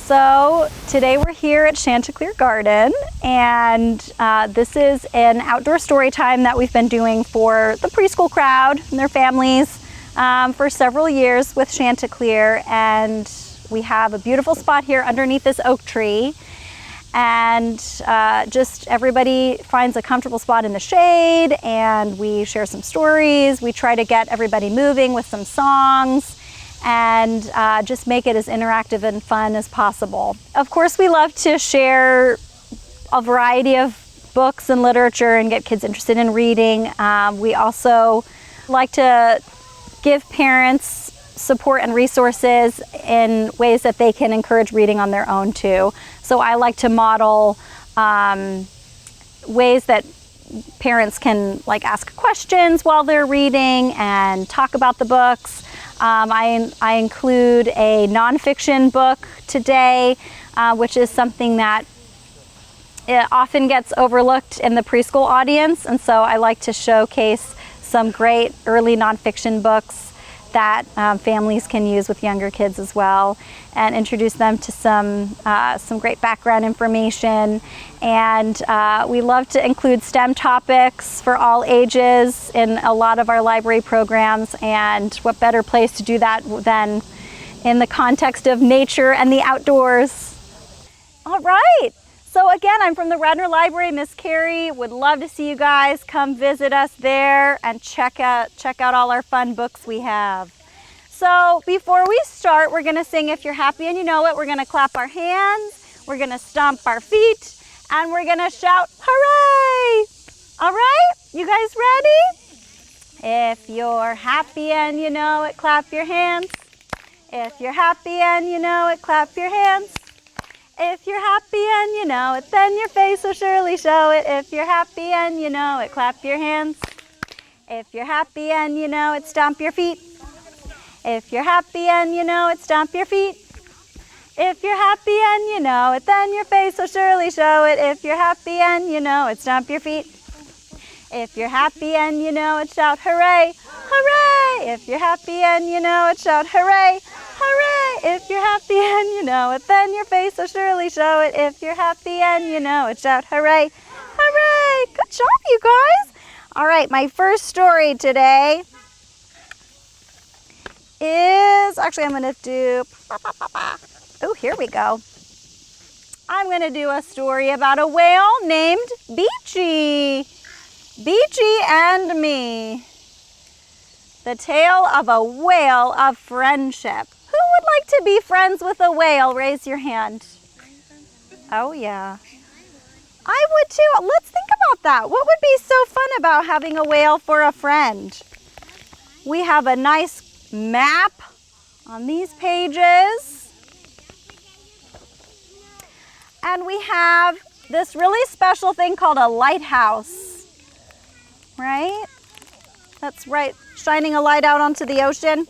So today we're here at Chanticleer Garden, and this is an outdoor story time that we've been doing for the preschool crowd and their families for several years with Chanticleer. And we have a beautiful spot here underneath this oak tree, and just everybody finds a comfortable spot in the shade, and we share some stories. We try to get everybody moving with some songs, and just make it as interactive and fun as possible. Of course, we love to share a variety of books and literature and get kids interested in reading. We also like to give parents support and resources in ways that they can encourage reading on their own too. So I like to model ways that parents can ask questions while they're reading and talk about the books. I include a nonfiction book today, which is something that it often gets overlooked in the preschool audience, and so I like to showcase some great early nonfiction books that families can use with younger kids as well, and introduce them to some great background information. And we love to include STEM topics for all ages in a lot of our library programs, and what better place to do that than in the context of nature and the outdoors. All right. So again, I'm from the Radnor Library. Miss Carrie would love to see you guys. Come visit us there and check out all our fun books we have. So before we start, we're gonna sing If You're Happy and You Know It. We're gonna clap our hands, we're gonna stomp our feet, and we're gonna shout, hooray! All right, you guys ready? If you're happy and you know it, clap your hands. If you're happy and you know it, clap your hands. If you're happy and you know it, then your face will surely show it. If you're happy and you know it, clap your hands. If you're happy and you know it, stomp your feet. If you're happy and you know it, stomp your feet. If you're happy and you know it, then your face will surely show it. If you're happy and you know it, stomp your feet. If you're happy and you know it, shout hooray, hooray. If you're happy and you know it, shout hooray, hooray. If you're happy and you know it, then your face will surely show it. If you're happy and you know it, shout hooray, hooray. Good job, you guys. All right, my first story today is, actually I'm gonna do, oh, here we go. I'm gonna do a story about a whale named Beachy. Beachy and Me. The tale of a whale of friendship. Who would like to be friends with a whale? Raise your hand. Oh yeah. I would too. Let's think about that. What would be so fun about having a whale for a friend? We have a nice map on these pages. And we have this really special thing called a lighthouse. Right? That's right, shining a light out onto the ocean.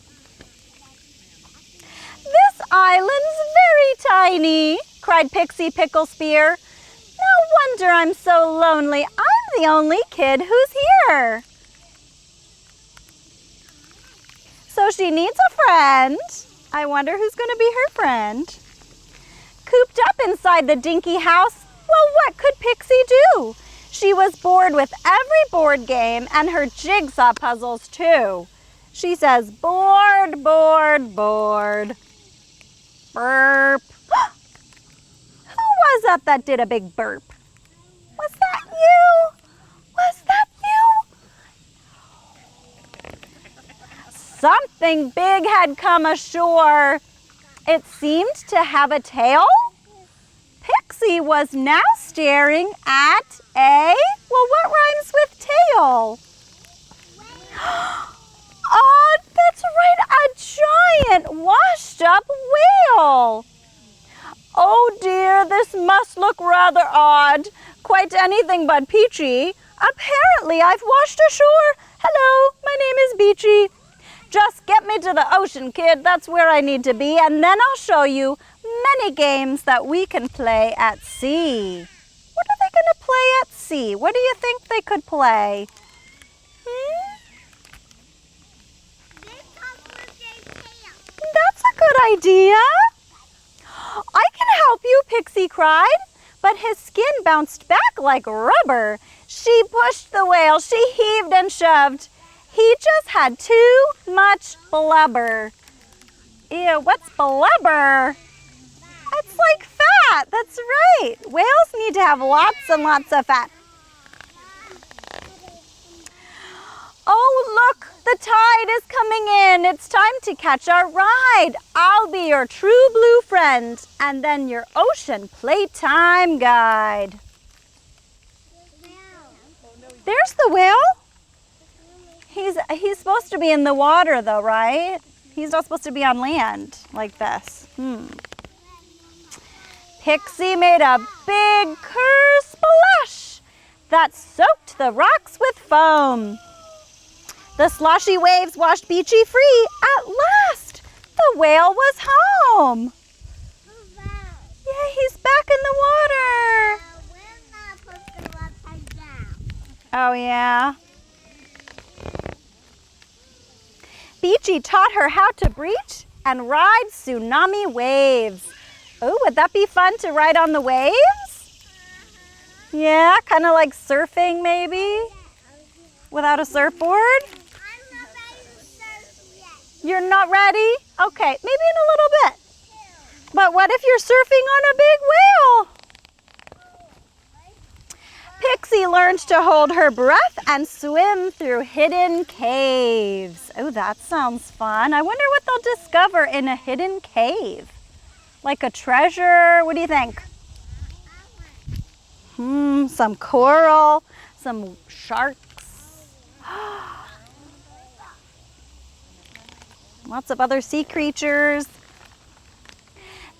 This island's very tiny, cried Pixie Picklespear. No wonder I'm so lonely. I'm the only kid who's here. So she needs a friend. I wonder who's going to be her friend. Cooped up inside the dinky house, well, what could Pixie do? She was bored with every board game and her jigsaw puzzles too. She says, bored, bored, bored. Burp. Who was that did a big burp? Was that you? Was that you? Something big had come ashore. It seemed to have a tail. Pixie was now staring at a, well, what rhymes with tail? Oh, that's right, a giant washed up whale. Oh dear, this must look rather odd. Quite anything but peachy. Apparently I've washed ashore. Hello, my name is Beachy. Just get me to the ocean, kid. That's where I need to be, and then I'll show you many games that we can play at sea. What are they going to play at sea? What do you think they could play? That's a good idea. I can Pixie cried, but his skin bounced back like rubber. She pushed the whale, she heaved and shoved. He just had too much blubber. Ew, what's blubber? It's like fat, that's right. Whales need to have lots and lots of fat. Oh, look, the tide is coming in. It's time to catch our ride. I'll be your true blue friend and then your ocean playtime guide. There's the whale. He's supposed to be in the water though, right? He's not supposed to be on land like this. Pixie made a big splash that soaked the rocks with foam. The sloshy waves washed Beachy free. At last, the whale was home. Yeah, he's back in the water. We're not supposed to go upside down. Oh, yeah. Beachy taught her how to breach and ride tsunami waves. Oh, would that be fun to ride on the waves? Yeah, kind of like surfing maybe, without a surfboard. I'm not ready to surf yet. You're not ready? Okay, maybe in a little bit. But what if you're surfing on a big whale? Pixie learned to hold her breath and swim through hidden caves. Oh, that sounds fun. I wonder what they'll discover in a hidden cave. Like a treasure, what do you think? Some coral, some sharks. Lots of other sea creatures.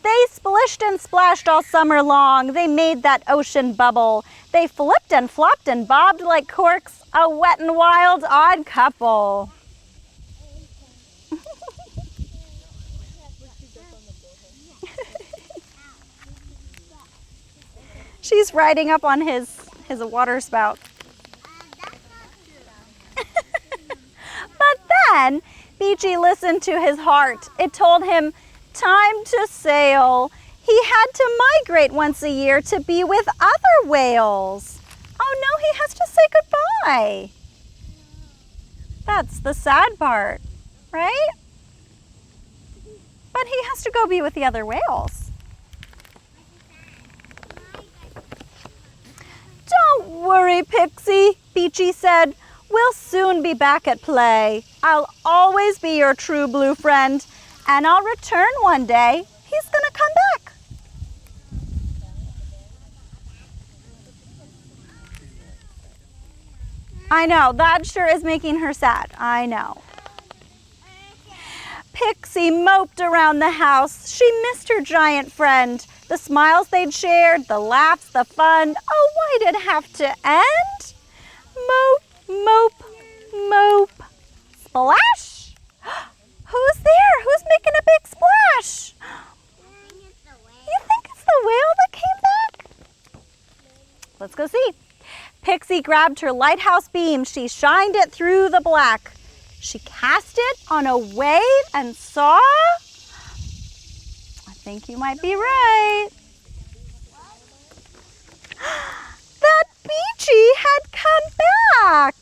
They splished and splashed all summer long. They made that ocean bubble. They flipped and flopped and bobbed like corks, a wet and wild odd couple. She's riding up on his water spout. But then Beachy listened to his heart. It told him, time to sail. He had to migrate once a year to be with other whales. Oh no, he has to say goodbye. That's the sad part, right? But he has to go be with the other whales. Don't worry, Pixie, Beachy said. We'll soon be back at play. I'll always be your true blue friend, and I'll return one day. He's gonna come back. I know, that sure is making her sad. I know. Pixie moped around the house. She missed her giant friend. The smiles they'd shared, the laughs, the fun. Oh, why did it have to end? Mope, mope, mope. Splash! Who's there? Who's making a big splash? You think it's the whale that came back? Let's go see. Pixie grabbed her lighthouse beam. She shined it through the black. She cast it on a wave and saw... I think you might be right. That Beachy had come back.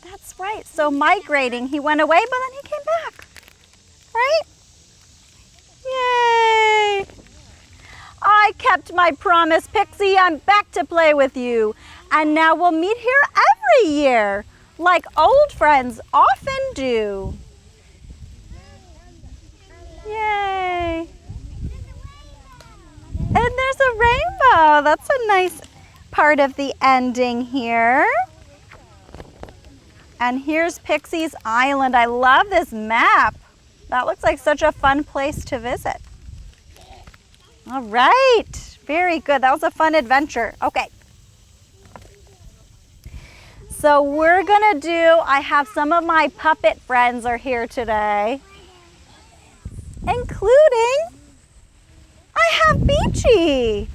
That's right. So migrating, he went away, but then he came back. Right? Yay! I kept my promise, Pixie. I'm back to play with you. And now we'll meet here every year, like old friends often do. Yay! And there's a rainbow. That's a nice part of the ending here. And here's Pixie's Island. I love this map. That looks like such a fun place to visit. All right, very good. That was a fun adventure. Okay. So we're gonna I have some of my puppet friends are here today, including, I have Beachy.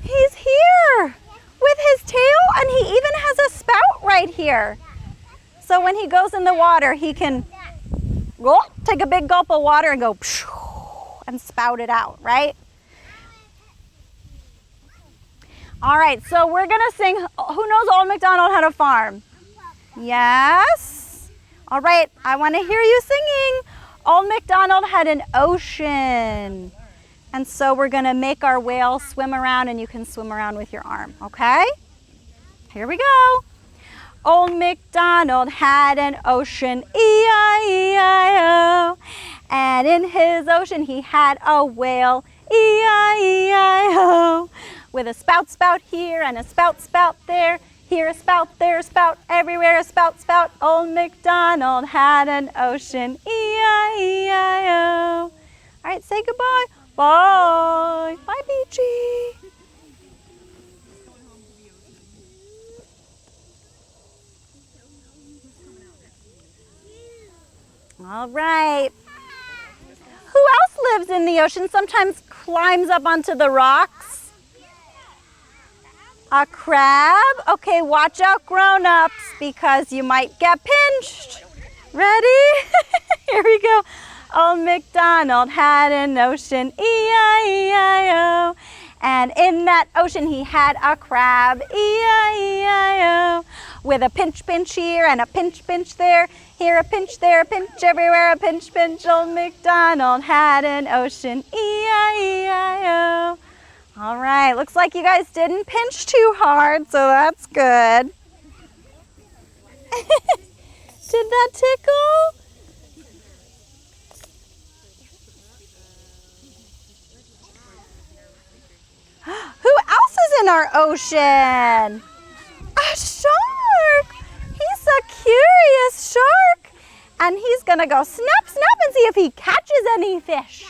He's here with his tail, and he even has a spout right here. So when he goes in the water, he can take a big gulp of water and go and spout it out, right? All right, so we're gonna sing, who knows Old MacDonald Had a Farm? Yes? All right, I wanna hear you singing. Old MacDonald had an ocean. And so we're gonna make our whale swim around, and you can swim around with your arm, okay? Here we go. Old MacDonald had an ocean, E-I-E-I-O. And in his ocean he had a whale, E-I-E-I-O. With a spout, spout here and a spout, spout there. Here a spout, there a spout, everywhere a spout, spout. Old MacDonald had an ocean, E-I-E-I-O. All right, say goodbye. Bye. Bye, Beachy. All right. Who else lives in the ocean? Sometimes climbs up onto the rocks. A crab? Okay, watch out, grown-ups, because you might get pinched. Ready? Here we go. Old MacDonald had an ocean, E-I-E-I-O. And in that ocean he had a crab, E-I-E-I-O. With a pinch, pinch here and a pinch, pinch there. Here a pinch, there a pinch, everywhere a pinch, pinch. Old MacDonald had an ocean, E-I-E-I-O. All right, looks like you guys didn't pinch too hard, so that's good. Did that tickle? Who else is in our ocean? A shark. He's a curious shark. And he's gonna go snap, snap and see if he catches any fish.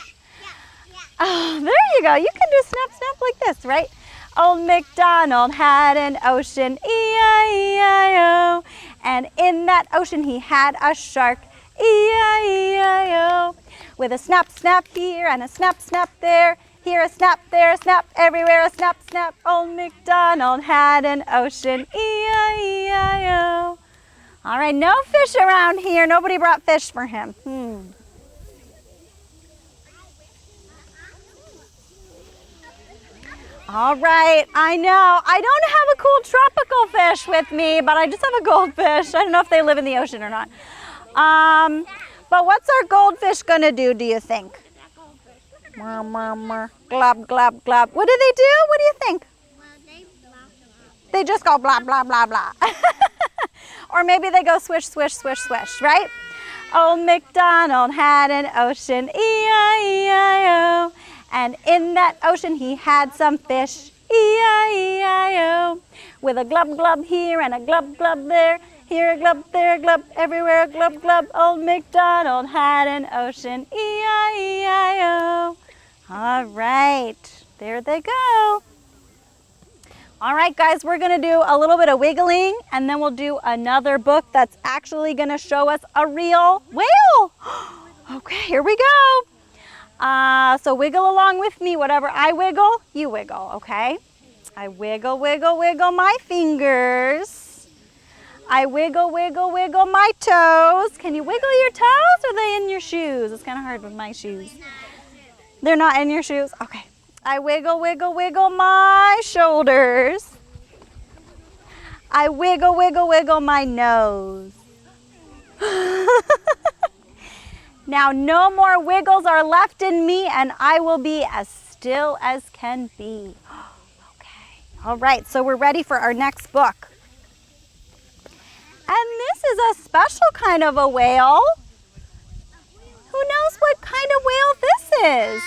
Oh, there you go. You can do snap, snap like this, right? Old MacDonald had an ocean, E-I-E-I-O. And in that ocean he had a shark, E-I-E-I-O. With a snap, snap here and a snap, snap there. Here a snap, there a snap, everywhere a snap, snap. Old MacDonald had an ocean, E-I-E-I-O. All right, no fish around here. Nobody brought fish for him. All right, I know. I don't have a cool tropical fish with me, but I just have a goldfish. I don't know if they live in the ocean or not. But what's our goldfish gonna do, do you think? Glob, glob, glob. What do they do? What do you think? They just go blah, blah, blah, blah. Or maybe they go swish, swish, swish, swish, right? Old MacDonald had an ocean, E-I-E-I-O. And in that ocean he had some fish, E-I-E-I-O. With a glub, glub here and a glub, glub there. Here a glub, there a glub, everywhere a glub, glub. Old MacDonald had an ocean, E-I-E-I-O. All right, there they go. All right, guys, we're gonna do a little bit of wiggling, and then we'll do another book that's actually gonna show us a real whale. Okay, here we go. So wiggle along with me. Whatever I wiggle, you wiggle, okay? I wiggle, wiggle, wiggle my fingers. I wiggle, wiggle, wiggle my toes. Can you wiggle your toes, or are they in your shoes? It's kind of hard with my shoes. They're not in your shoes? Okay. I wiggle, wiggle, wiggle my shoulders. I wiggle, wiggle, wiggle my nose. Now no more wiggles are left in me, and I will be as still as can be. Okay. All right, so we're ready for our next book. And this is a special kind of a whale. Who knows what kind of whale this is?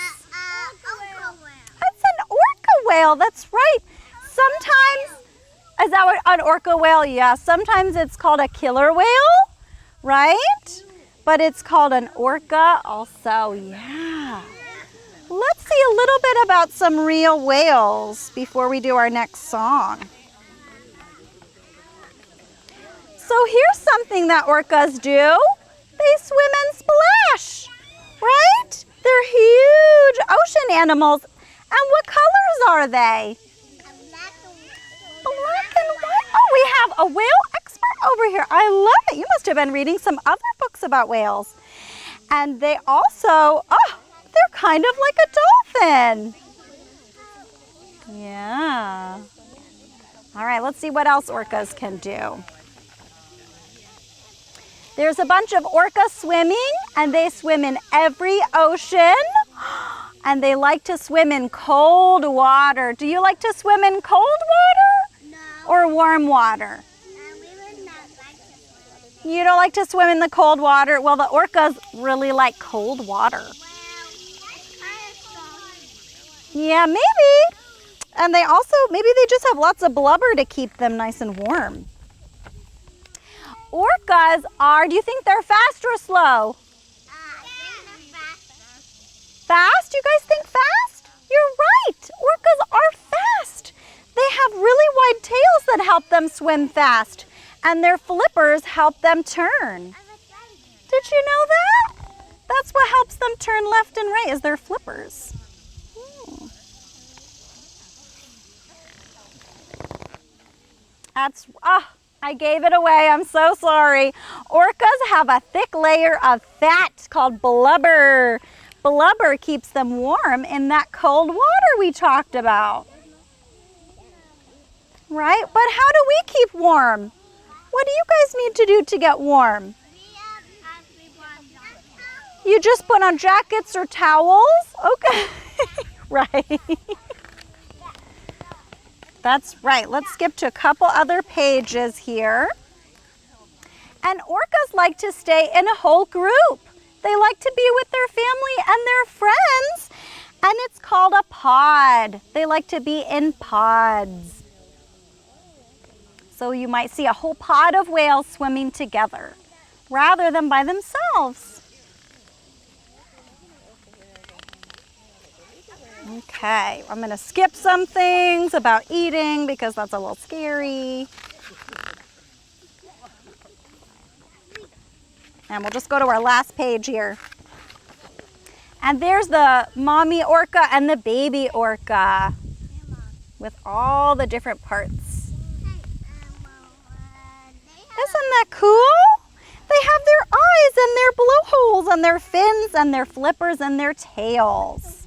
It's an orca whale, that's right. Sometimes, is that what, an orca whale? Yeah, sometimes it's called a killer whale, right? But it's called an orca also, yeah. Let's see a little bit about some real whales before we do our next song. So here's something that orcas do. They swim and splash, right? They're huge ocean animals. And what colors are they? Black and white. Oh, we have a whale expert over here. I love it. You must have been reading some other books about whales. And they also, they're kind of like a dolphin. Yeah. All right, let's see what else orcas can do. There's a bunch of orcas swimming, and they swim in every ocean. And they like to swim in cold water. Do you like to swim in cold water? No. Or warm water? We would not like to swim. You don't like to swim in the cold water? Well, the orcas really like cold water. Well, it's kind of salty. Yeah, maybe. And they also, maybe they just have lots of blubber to keep them nice and warm. Orcas are, do you think they're fast or slow? Fast? You guys think fast? You're right. Orcas are fast. They have really wide tails that help them swim fast. And their flippers help them turn. Did you know that? That's what helps them turn left and right, is their flippers. I gave it away. I'm so sorry. Orcas have a thick layer of fat called blubber. Blubber keeps them warm in that cold water we talked about. Right? But how do we keep warm? What do you guys need to do to get warm? You just put on jackets or towels? Okay. Right. That's right. Let's skip to a couple other pages here. And orcas like to stay in a whole group. They like to be with their family and their friends. And it's called a pod. They like to be in pods. So you might see a whole pod of whales swimming together rather than by themselves. Okay, I'm going to skip some things about eating because that's a little scary. And we'll just go to our last page here. And there's the mommy orca and the baby orca with all the different parts. Isn't that cool? They have their eyes and their blowholes and their fins and their flippers and their tails.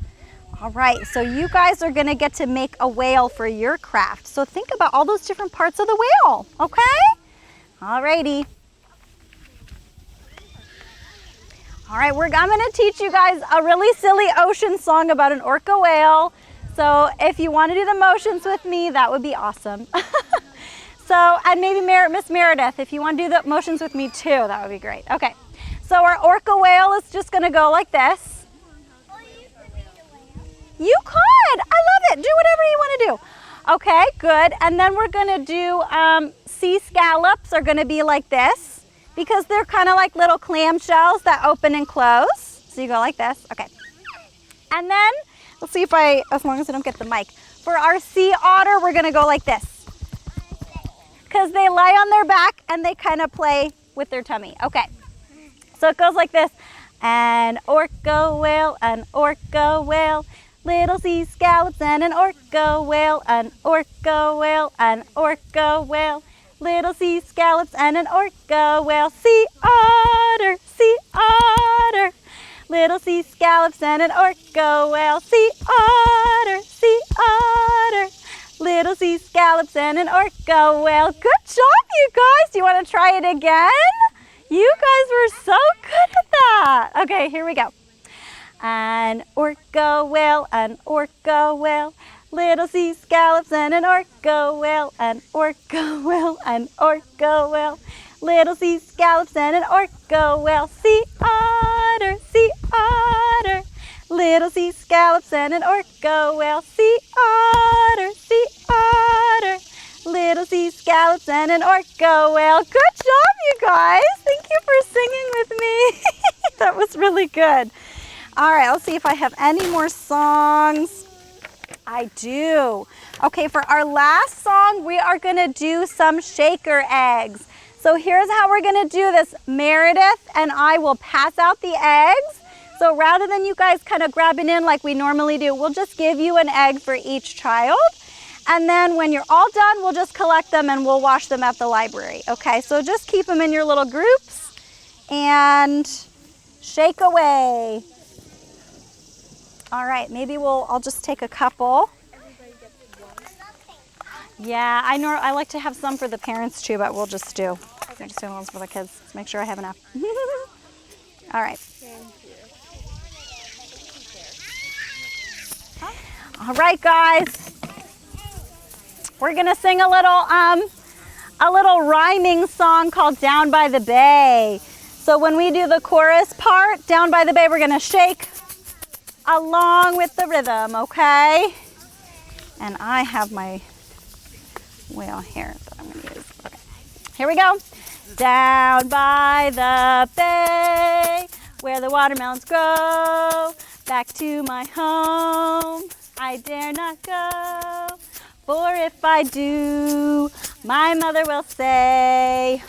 All right, so you guys are gonna get to make a whale for your craft. So think about all those different parts of the whale, okay? All righty. All right, I'm gonna teach you guys a really silly ocean song about an orca whale. So if you wanna do the motions with me, that would be awesome. So, and maybe Miss Meredith, if you wanna do the motions with me too, that would be great. Okay, so our orca whale is just gonna go like this. You could. I love it. Do whatever you want to do. Okay, good. And then we're going to do sea scallops are going to be like this because they're kind of like little clam shells that open and close. So you go like this. Okay. And then, let's see if as long as I don't get the mic. For our sea otter, we're going to go like this because they lie on their back and they kind of play with their tummy. Okay. So it goes like this. An orca whale, an orca whale. Little sea scallops and an orca whale, an orca whale, an orca whale. Little sea scallops and an orca whale. Sea otter, sea otter. Little sea scallops and an orca whale. Sea otter, sea otter. Little sea scallops and an orca whale. Good job, you guys. Do you want to try it again? You guys were so good at that. Okay, here we go. An orca whale, an orca whale. Little sea scallops and an orca whale, an orca whale, an orca whale. Little sea scallops and an orca whale. Sea otter, sea otter. Little sea scallops and an orca whale. Sea otter, sea otter. Little sea scallops and an orca whale. Good job, you guys. Thank you for singing with me. That was really good. All right, let's see if I have any more songs. I do. Okay, for our last song, we are gonna do some shaker eggs. So here's how we're gonna do this. Meredith and I will pass out the eggs. So rather than you guys kind of grabbing in like we normally do, we'll just give you an egg for each child. And then when you're all done, we'll just collect them and we'll wash them at the library. Okay, so just keep them in your little groups. And Shake away. All right, maybe I'll just take a couple. Yeah, I like to have some for the parents too, but we'll just do. I'm just doing ones for the kids. Let's make sure I have enough. All right. All right, guys. We're gonna sing a little rhyming song called Down by the Bay. So when we do the chorus part, Down by the Bay, we're gonna shake along with the rhythm, okay? And I have my wheel here that I'm gonna use. Okay, here we go. Down by the bay, where the watermelons grow, back to my home, I dare not go. For if I do, my mother will say,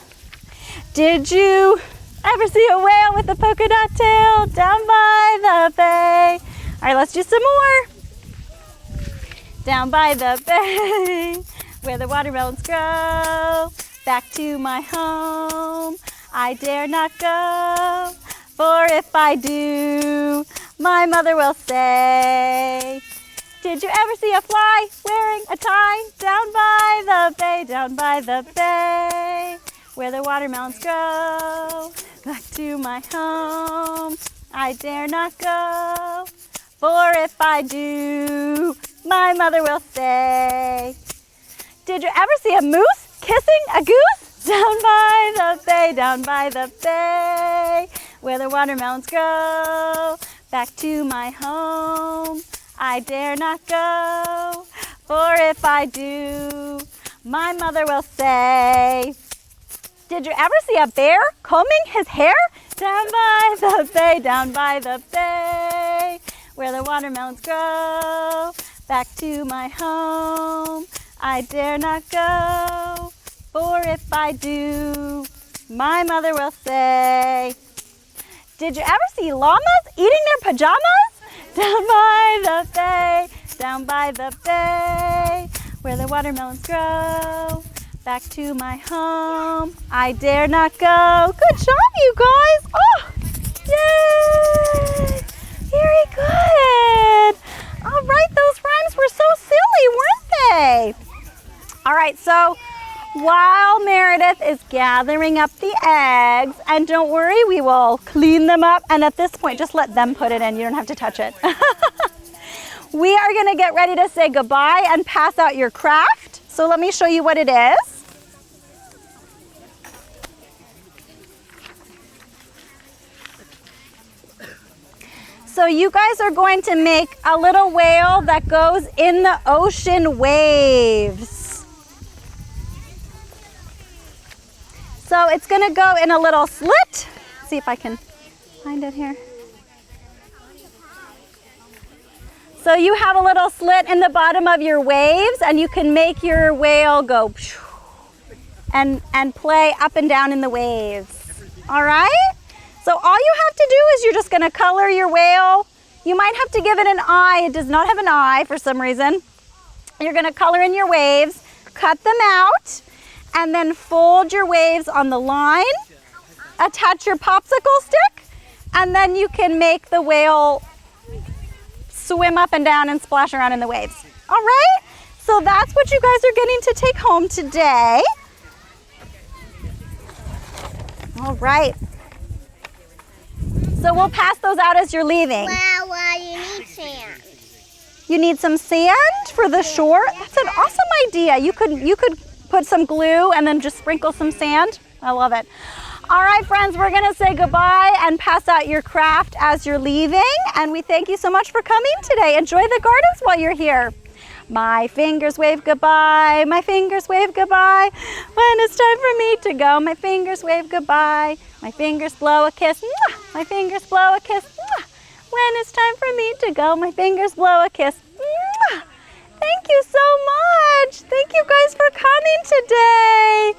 did you ever see a whale with a polka dot tail down by the bay? All right, let's do some more. Down by the bay, where the watermelons grow, back to my home, I dare not go. For if I do, my mother will say, did you ever see a fly wearing a tie down by the bay, down by the bay, where the watermelons grow, back to my home, I dare not go. For if I do, my mother will say, did you ever see a moose kissing a goose down by the bay, down by the bay, where the watermelons grow, back to my home, I dare not go. For if I do, my mother will say, did you ever see a bear combing his hair down by the bay, down by the bay, where the watermelons grow, back to my home, I dare not go. For if I do, my mother will say, did you ever see llamas eating their pajamas down by the bay, down by the bay, where the watermelons grow, back to my home, I dare not go. Good job, you guys. Oh, yay! Very good. All right, those rhymes were so silly, weren't they? All right, so while Meredith is gathering up the eggs, and don't worry, we will clean them up, and at this point, just let them put it in. You don't have to touch it. We are gonna get ready to say goodbye and pass out your craft. So let me show you what it is. So you guys are going to make a little whale that goes in the ocean waves. So it's gonna go in a little slit. Let's see if I can find it here. So you have a little slit in the bottom of your waves, and you can make your whale go and play up and down in the waves. All right? So all you have to do is you're just gonna color your whale. You might have to give it an eye. It does not have an eye for some reason. You're gonna color in your waves, cut them out, and then fold your waves on the line, attach your popsicle stick, and then you can make the whale swim up and down and splash around in the waves. All right? So that's what you guys are getting to take home today. All right. So we'll pass those out as you're leaving. Well, you need sand. You need some sand for the shore? That's an awesome idea. You could put some glue and then just sprinkle some sand. I love it. All right, friends, we're gonna say goodbye and pass out your craft as you're leaving. And we thank you so much for coming today. Enjoy the gardens while you're here. My fingers wave goodbye, my fingers wave goodbye. When it's time for me to go, my fingers wave goodbye. My fingers blow a kiss, mwah! My fingers blow a kiss, mwah! When it's time for me to go, my fingers blow a kiss, mwah! Thank you so much. Thank you guys for coming today.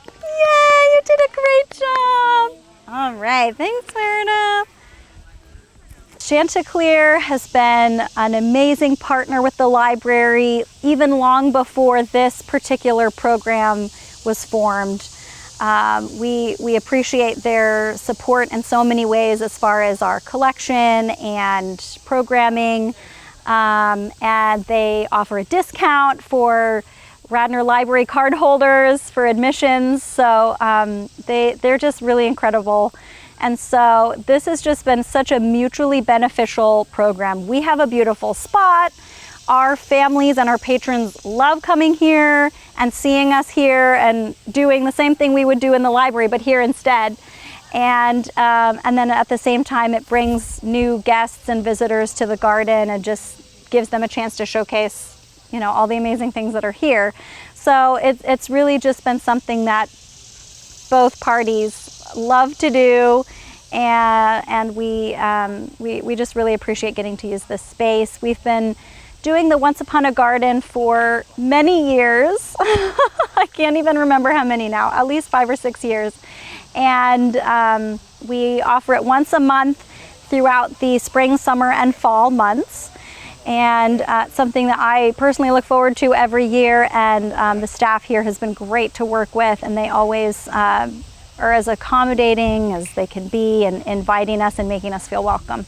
Yay, you did a great job. All right, thanks, Meredith. Chanticleer has been an amazing partner with the library, even long before this particular program was formed. We appreciate their support in so many ways as far as our collection and programming, and they offer a discount for Radnor Library card holders for admissions, so they're just really incredible. And so this has just been such a mutually beneficial program. We have a beautiful spot. Our families and our patrons love coming here and seeing us here and doing the same thing we would do in the library, but here instead. And then at the same time, it brings new guests and visitors to the garden and just gives them a chance to showcase, you know, all the amazing things that are here. So it's really just been something that both parties love to do, and we just really appreciate getting to use this space. We've been doing the Once Upon a Garden for many years. I can't even remember how many now, at least 5 or 6 years. And we offer it once a month throughout the spring, summer, and fall months. And something that I personally look forward to every year, and the staff here has been great to work with, and they always are as accommodating as they can be and inviting us and making us feel welcome.